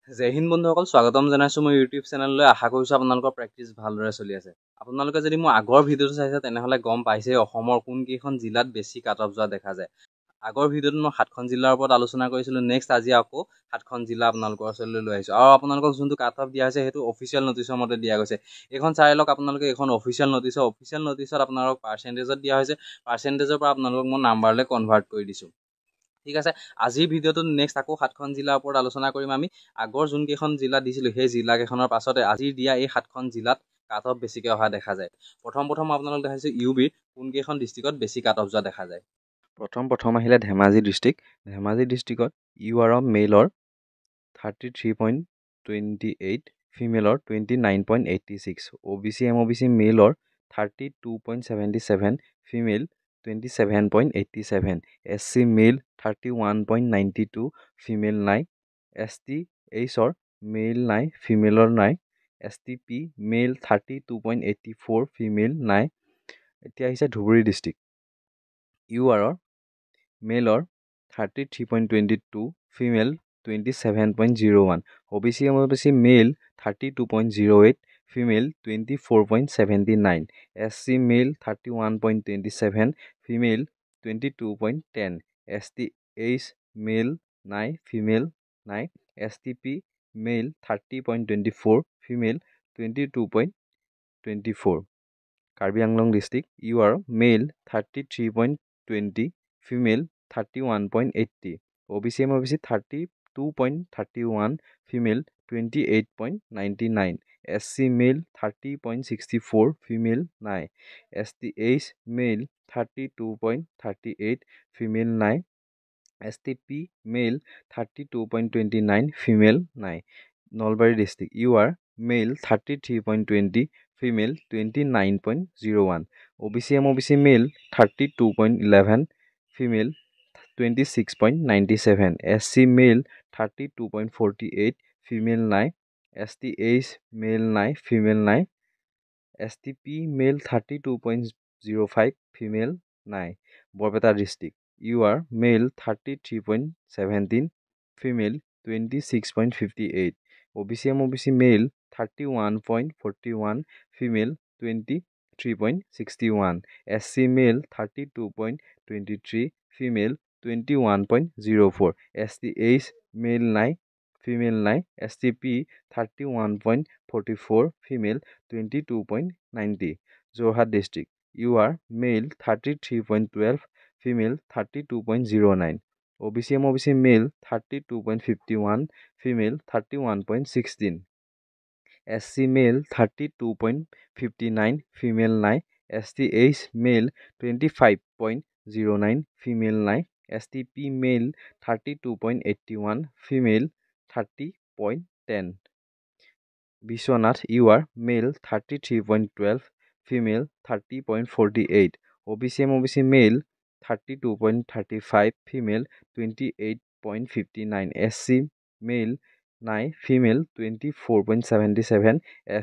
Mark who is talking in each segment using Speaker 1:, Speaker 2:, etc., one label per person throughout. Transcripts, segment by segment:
Speaker 1: জয় হিন্দ বন্ধুসকল, স্বাগতম জনাইছো মোৰ ইউটিউব চেনেললৈ। আশা কৰিছো আপোনালোকৰ প্ৰেক্টিচ ভালদৰে চলি আছে। আপোনালোকে যদি মোৰ আগৰ ভিডিঅ'টো চাইছে তেনেহ'লে গম পাইছে অসমৰ কোন কেইখন জিলাত বেছি কাট অফ যোৱা দেখা যায়। আগৰ ভিডিঅ'টোত মই 7খন জিলাৰ ওপৰত আলোচনা কৰিছিলো। নেক্সট আজি আকৌ 7খন জিলা আপোনালোকৰ ওচৰলৈ লৈ আহিছো। আৰু আপোনালোকক যোনটো কাট অফ দিয়া হৈছে সেইটো অফিচিয়েল নটিচৰ মতে দিয়া গৈছে। এইখন চাই লওক আপোনালোকে, এইখন অফিচিয়েল নটিচত আপোনালোকক পাৰ্চেণ্টেজত দিয়া হৈছে। পাৰ্চেণ্টেজৰ পৰা আপোনালোকক মই নাম্বাৰলৈ কনভাৰ্ট কৰি দিছো। ঠিক আছে, আজিৰ ভিডিঅ'টোত নেক্সট আকৌ 7খন জিলাৰ ওপৰত আলোচনা কৰিম আমি। আগৰ যোন কেইখন জিলা দিছিলো সেই জিলা কেইখনৰ পাছতে আজি দিয়া এই 7খন জিলাত কাট অফ বেছিকৈ অহা দেখা যায়। প্ৰথম আপোনালোক দেখাইছো ইউবিৰ কোন কেইখন ডিষ্ট্ৰিক্টত বেছি কাট অফ যোৱা দেখা যায়। প্ৰথম আহিলে ধেমাজি ডিষ্ট্ৰিক্ট। ধেমাজি ডিষ্ট্ৰিক্টত UR মেইলৰ 33.28, ফিমেলৰ 29.86, OBC MOBC মেইলৰ 32.77, female 27.87, SC mail 31.92, female নাই, ST এইচৰ মেইল নাই, ফিমেলৰ নাই, STP মেইল 32.84, ফিমেল নাই। এতিয়া আহিছে Dhubri district. UR মেইলৰ 33.22, female 27.01, OBC MOBC mail 32.08, female 24.79, SC mail 31.27, female 22.10, STH mail নাই, ফিমেল নাই, STP mail 30.24, female 22.24। Karbi Anglong district. UR mail 33.20, female 31.80, OBC MOBC 32.31, female 28.99, SC mail 30.64, female নাই, STH mail 32.38, female নাই, STP mail 32.29, female নাই। Nalbari district. UR mail 33.20, female 29.01, OBC MOBC mail 32.11, female 26.97, SC mail 32.48, female নাই, STH mail নাই, female নাই, STP mail 32.05, female নাই। Barpeta district. UR mail 33.17, female 26.58, OBC MOBC mail 31.41, female 23.61, SC mail 32.23, female 21.04, STH mail নাই, female নাই, STP 31.44, female 22.90। Jorhat district. UR mail 33.12, female 32.09, OBC MOBC mail 32.51, female 31.16, SC mail 32.59, female নাই, STH mail 25.09, female নাই, STP mail 32.81, female 30.10। Biswanath. UR mail 33.12, female 30.48, OBC MOBC mail 32.35, female 28.59, SC mail নাই, female 24.77,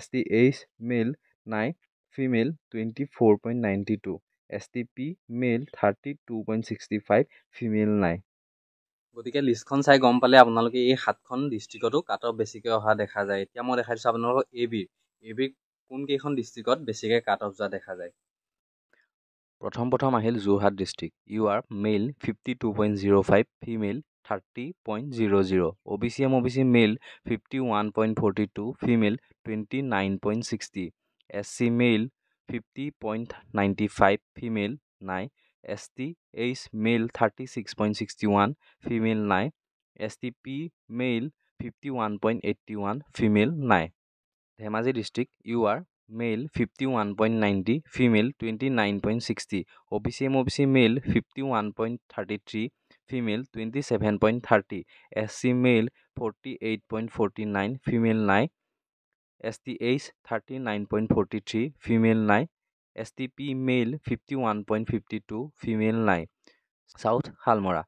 Speaker 1: STH mail নাই, female 24.92, STP mail 32.65, female নাই। গতিকে লিষ্টখন চাই গম পালে আপোনালোকে এই 7খন ডিষ্ট্ৰিক্টতো কাট অফ বেছিকৈ অহা দেখা যায়। এতিয়া মই দেখাই দিছোঁ আপোনালোকক এবিৰ কোন কেইখন ডিষ্ট্ৰিক্টত বেছিকৈ কাট অফ যোৱা দেখা যায়। প্ৰথম আহিল Jorhat district. UR mail 52.05, female 30.00, OBC MOBC mail 51.42, female 29.60, SC mail 50.95, female নাই, STH মেইল 36.61, ফিমেল নাই, STP মেইল 51.81, ফিমেল নাই। Dhemaji district. UR mail 51.90, female 29.60, OBC MOBC mail 51.33, female 27.30, SC mail 48.49, female নাই, STH 39.43, ফিমেল নাই, STP মেইল 51.52, ফিমেল নাই। South Salmara.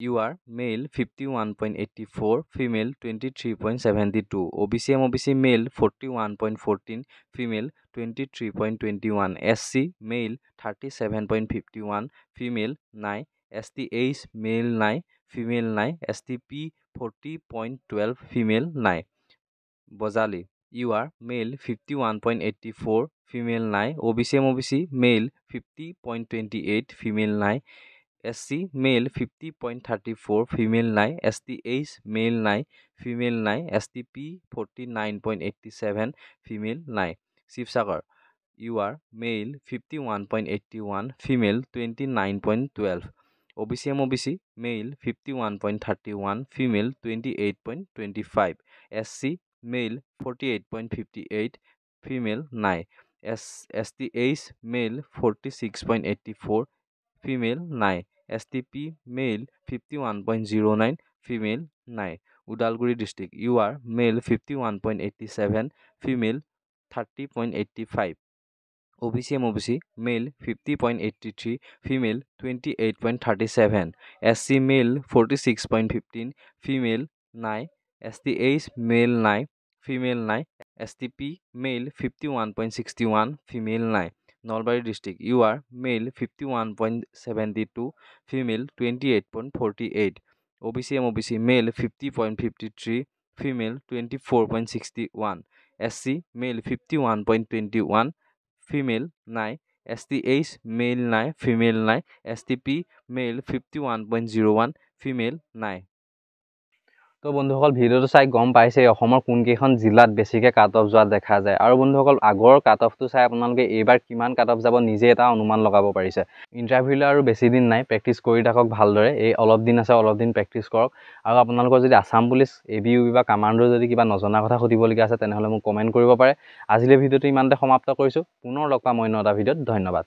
Speaker 1: UR mail 51.84, female 23.72, OBC MOBC mail 41.14, female 23.21, SC mail 37.51, female নাই, STH mail নাই, female নাই, STP 40.12, female 9. Bozali, you are male 51.84, female 9. OBC MOBC, male 50.28, female 9. SC, male 50.34, female 9. STH, male 9, female 9. STP 49.87, female 9. Shivsagar, you are male 51.81, female 29.12. OBC MOBC, male 51.31, female 28.25. SC, male 48.58, female 9. STH, male 46.84, female 9. STP, male 51.09, female 9. Udalguri district, you are male 51.87, female 30.85. OBC MOBC, male 50.83, female 28.37. SC, male 46.15, female 9. STH, male 9, female 9. STP, male 51.61, female 9. Nalbari district, you are male 51.72, female 28.48. OBC MOBC, male 50.53, female 24.61. SC, male 51.21, female 9. STH, male 9, female 9. STP, male 51.01, female 9. তো বন্ধুসকল ভিডিওটো চাই গম পাইছে অসমৰ কোনকেইখন জিলাত বেছিকৈ কাট অফ যোৱা দেখা যায় আৰু বন্ধুসকল আগৰ কাট অফটো চাই আপোনালোকে এইবাৰ কিমান কাট অফ যাব নিজে এটা অনুমান লগাব পাৰিছে ইণ্টাৰভিউলৈ আৰু বেছি দিন নাই প্ৰেক্টিছ কৰি থাকক ভালদৰে এই অলপ দিন আছে অলপ দিন প্ৰেক্টিছ কৰক আৰু আপোনালোকৰ যদি আছাম পুলিচ ABUB বা কামাণ্ডোৰ যদি কিবা নজনা কথা সুধিবলগীয়া আছে তেনেহ'লে মোক কমেণ্ট কৰিব পাৰে আজিলৈ ভিডিওটো ইমানতে সমাপ্ত কৰিছোঁ পুনৰ লগ পাম অন্য এটা ভিডিঅ'ত ধন্যবাদ